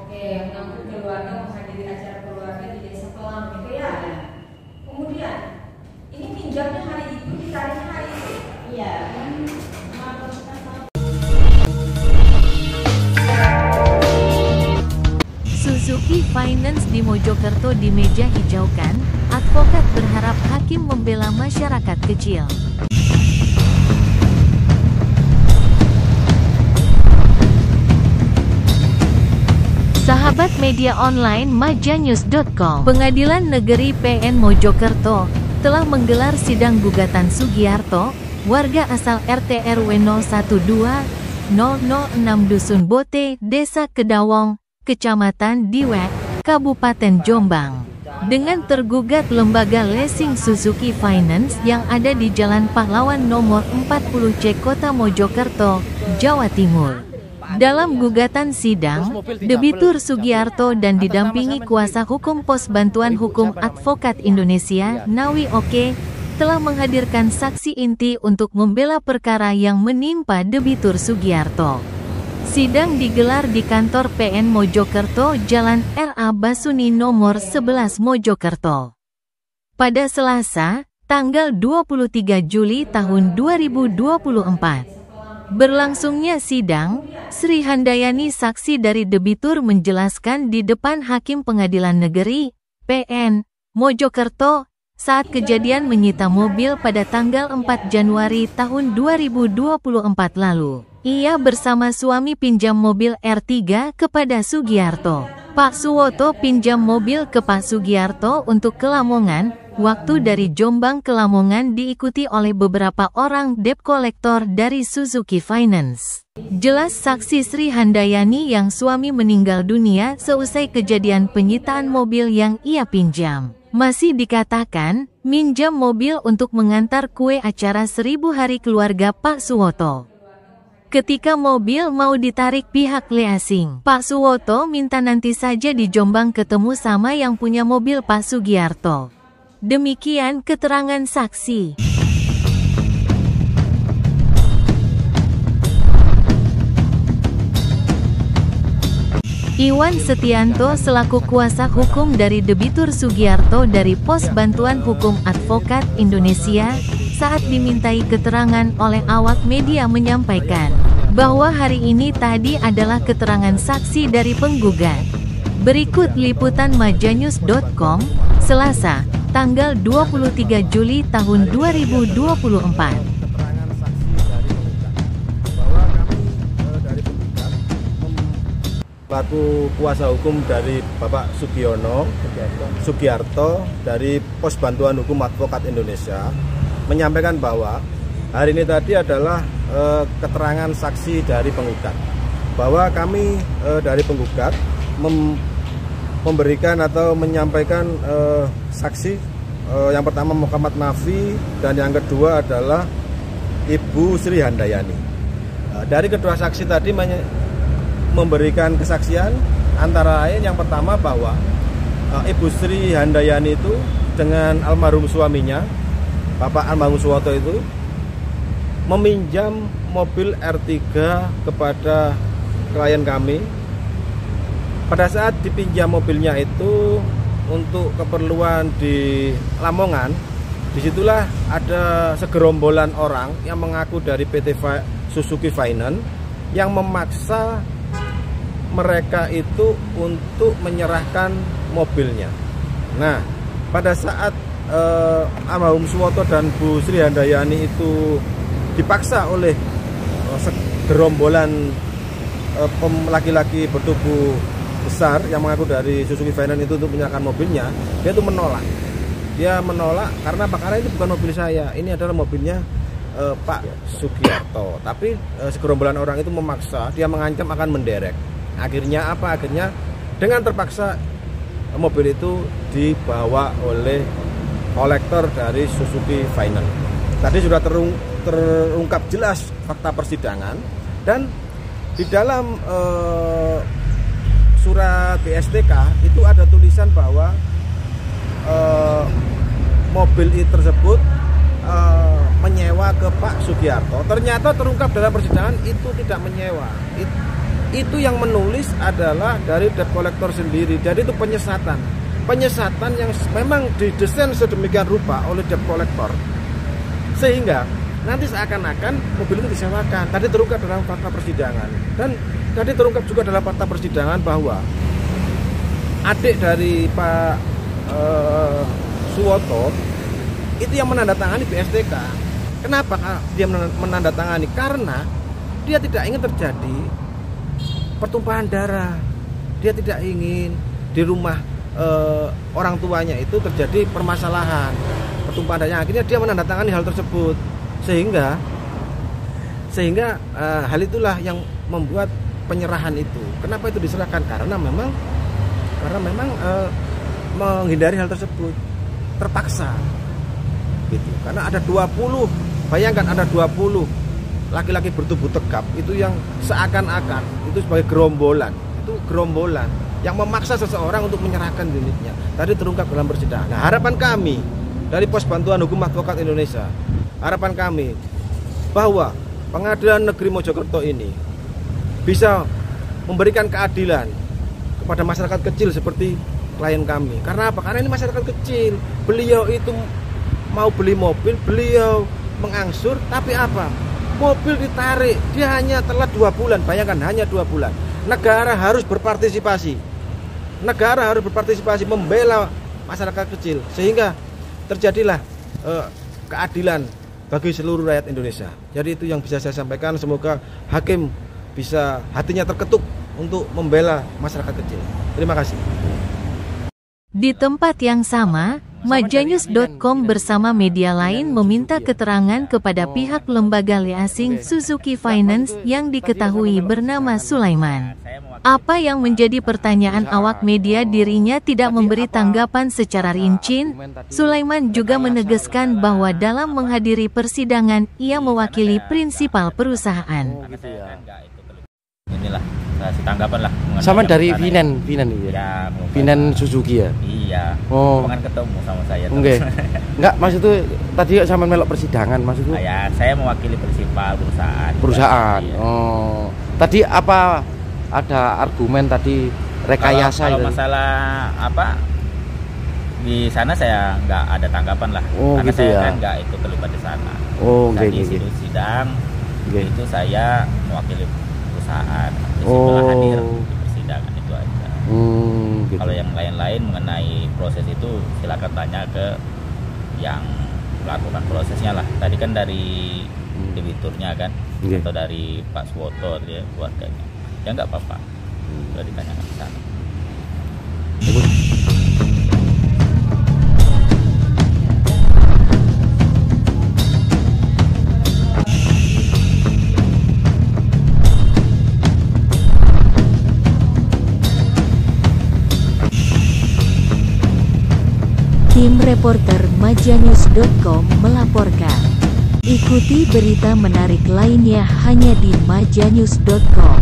Oke, mengangkut keluarga, menghadiri acara keluarga di desa Pelang itu ya. Kemudian ini pinjamnya hari itu, ditariknya hari itu. Iya. Suzuki Finance di Mojokerto di meja hijaukan, advokat berharap hakim membela masyarakat kecil. Sahabat media online majanews.com, Pengadilan Negeri PN Mojokerto telah menggelar sidang gugatan Sugiarto, warga asal RT RW 012-006 Dusun Bote, Desa Kedawong, Kecamatan Diwek, Kabupaten Jombang, dengan tergugat lembaga leasing Suzuki Finance yang ada di Jalan Pahlawan nomor 40C Kota Mojokerto, Jawa Timur. Dalam gugatan sidang, debitur Sugiarto dan didampingi kuasa hukum Pos Bantuan Hukum Advokat Indonesia, Nawi Oke, telah menghadirkan saksi inti untuk membela perkara yang menimpa debitur Sugiarto. Sidang digelar di kantor PN Mojokerto, Jalan R.A. Basuni nomor 11 Mojokerto. Pada Selasa, tanggal 23 Juli tahun 2024. Berlangsungnya sidang, Sri Handayani saksi dari debitur menjelaskan di depan Hakim Pengadilan Negeri, PN, Mojokerto, saat kejadian menyita mobil pada tanggal 4 Januari tahun 2024 lalu. Ia bersama suami pinjam mobil R3 kepada Sugiarto. Pak Suwoto pinjam mobil ke Pak Sugiarto untuk ke Lamongan. Waktu dari Jombang ke Lamongan diikuti oleh beberapa orang debt collector dari Suzuki Finance. Jelas saksi Sri Handayani yang suami meninggal dunia seusai kejadian penyitaan mobil yang ia pinjam. Masih dikatakan, minjam mobil untuk mengantar kue acara 1000 hari keluarga Pak Suwoto. Ketika mobil mau ditarik pihak leasing, Pak Suwoto minta nanti saja di Jombang ketemu sama yang punya mobil Pak Sugiarto. Demikian keterangan saksi. Iwan Setianto selaku kuasa hukum dari debitur Sugiarto dari Pos Bantuan Hukum Advokat Indonesia, saat dimintai keterangan oleh awak media menyampaikan bahwa hari ini tadi adalah keterangan saksi dari penggugat. Berikut liputan majanews.com, Selasa, tanggal 23 Juli tahun 2024. Selaku kuasa hukum dari Bapak Sugiarto dari Pos Bantuan Hukum Advokat Indonesia menyampaikan bahwa hari ini tadi adalah keterangan saksi dari penggugat, bahwa kami dari penggugat memberikan atau menyampaikan saksi yang pertama Muhammad Nafi dan yang kedua adalah Ibu Sri Handayani. Dari kedua saksi tadi memberikan kesaksian antara lain yang pertama bahwa Ibu Sri Handayani itu dengan almarhum suaminya Bapak Almarhum Suwoto itu meminjam mobil R3 kepada klien kami. Pada saat dipinjam mobilnya itu untuk keperluan di Lamongan, disitulah ada segerombolan orang yang mengaku dari PT Suzuki Finance yang memaksa mereka itu untuk menyerahkan mobilnya. Nah, pada saat almarhum Suwoto dan Bu Sri Handayani itu dipaksa oleh segerombolan laki-laki bertubuh besar yang mengaku dari Suzuki Finance itu untuk menyerahkan mobilnya, dia itu menolak. Dia menolak karena apa? Karena itu bukan mobil saya, ini adalah mobilnya Pak Sugiarto. Tapi segerombolan orang itu memaksa, dia mengancam akan menderek. Akhirnya apa? Akhirnya dengan terpaksa mobil itu dibawa oleh kolektor dari Suzuki Finance. Tadi sudah terungkap jelas fakta persidangan, dan di dalam surat BSTK itu ada tulisan bahwa mobil tersebut menyewa ke Pak Sugiarto. Ternyata terungkap dalam persidangan itu tidak menyewa. itu yang menulis adalah dari debt collector sendiri. Jadi itu penyesatan yang memang didesain sedemikian rupa oleh debt collector, sehingga nanti seakan-akan mobil itu disewakan. Tadi terungkap dalam fakta persidangan, dan tadi terungkap juga dalam fakta persidangan bahwa adik dari Pak Suwoto itu yang menandatangani BSTK. Kenapa dia menandatangani? Karena dia tidak ingin terjadi pertumpahan darah. Dia tidak ingin di rumah orang tuanya itu terjadi permasalahan, pertumpahan darah. Akhirnya dia menandatangani hal tersebut, sehingga hal itulah yang membuat penyerahan itu. Kenapa itu diserahkan? Karena memang menghindari hal tersebut, terpaksa gitu. Karena ada 20, bayangkan ada 20 laki-laki bertubuh tegap itu yang seakan-akan itu sebagai gerombolan yang memaksa seseorang untuk menyerahkan unitnya. Tadi terungkap dalam persidangan. Nah, harapan kami dari Pos Bantuan Hukum Advokat Indonesia, harapan kami bahwa Pengadilan Negeri Mojokerto ini bisa memberikan keadilan kepada masyarakat kecil seperti klien kami. Karena apa? Karena ini masyarakat kecil. Beliau itu mau beli mobil, beliau mengangsur, tapi apa? Mobil ditarik, dia hanya telat 2 bulan. Bayangkan, hanya 2 bulan. Negara harus berpartisipasi. Membela masyarakat kecil, sehingga terjadilah keadilan bagi seluruh rakyat Indonesia. Jadi itu yang bisa saya sampaikan. Semoga hakim bisa hatinya terketuk untuk membela masyarakat kecil. Terima kasih. Di tempat yang sama, Majanyus.com bersama media lain meminta keterangan kepada pihak lembaga leasing Suzuki Finance yang diketahui bernama Sulaiman. Apa yang menjadi pertanyaan awak media dirinya tidak memberi tanggapan secara rinci. Sulaiman juga menegaskan bahwa dalam menghadiri persidangan ia mewakili prinsipal perusahaan. Inilah kasih tanggapan lah. Sama dari Finan ya. Finan Suzuki ya. Iya. Oh. Pengen ketemu sama saya. Oke. Enggak, maksud itu tadi sama melok persidangan maksudku. Ya, saya mewakili prinsipal perusahaan. Iya. Oh. Tadi apa ada argumen tadi rekayasa kalau masalah apa di sana saya nggak ada tanggapan lah. Karena gitu saya ya? kan nggak ikut terlibat di sana. Oh, Tadi sidang itu saya mewakili perusahaan. Oh. Hadir di persidangan itu aja. Gitu. Kalau yang lain-lain mengenai proses itu silakan tanya ke yang melakukan prosesnya lah. Tadi kan dari debiturnya kan, atau dari Pak Suwoto dia keluarganya. Ya nggak apa-apa, sudah ditanyakan di sana. Tim reporter Majanyus.com melaporkan. Ikuti berita menarik lainnya hanya di Majanyus.com.